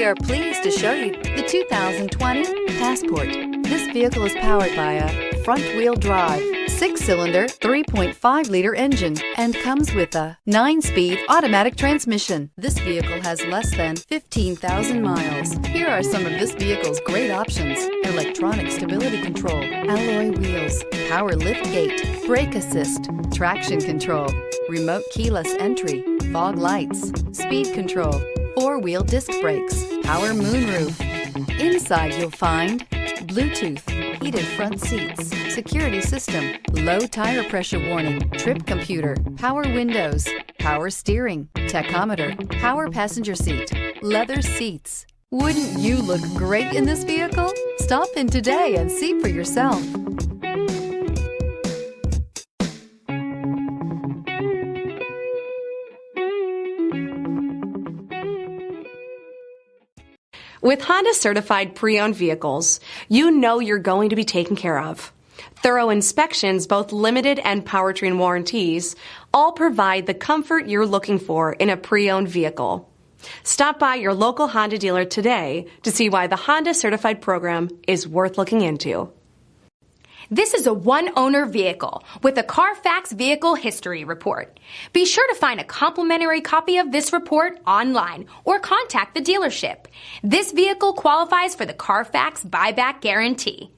We are pleased to show you the 2020 Passport. This vehicle is powered by a front-wheel drive, 6-cylinder, 3.5-liter engine, and comes with a 9-speed automatic transmission. This vehicle has less than 15,000 miles. Here are some of this vehicle's great options: electronic stability control, alloy wheels, power liftgate, brake assist, traction control, remote keyless entry, fog lights, speed control, 4-wheel disc brakes, power moonroof. Inside you'll find Bluetooth, heated front seats, security system, low tire pressure warning, trip computer, power windows, power steering, tachometer, power passenger seat, leather seats. Wouldn't you look great in this vehicle? Stop in today and see for yourself. With Honda certified pre-owned vehicles, you know you're going to be taken care of. Thorough inspections, both limited and powertrain warranties, all provide the comfort you're looking for in a pre-owned vehicle. Stop by your local Honda dealer today to see why the Honda certified program is worth looking into. This is a one-owner vehicle with a CARFAX Vehicle History Report. Be sure to find a complimentary copy of this report online or contact the dealership. This vehicle qualifies for the CARFAX Buyback Guarantee.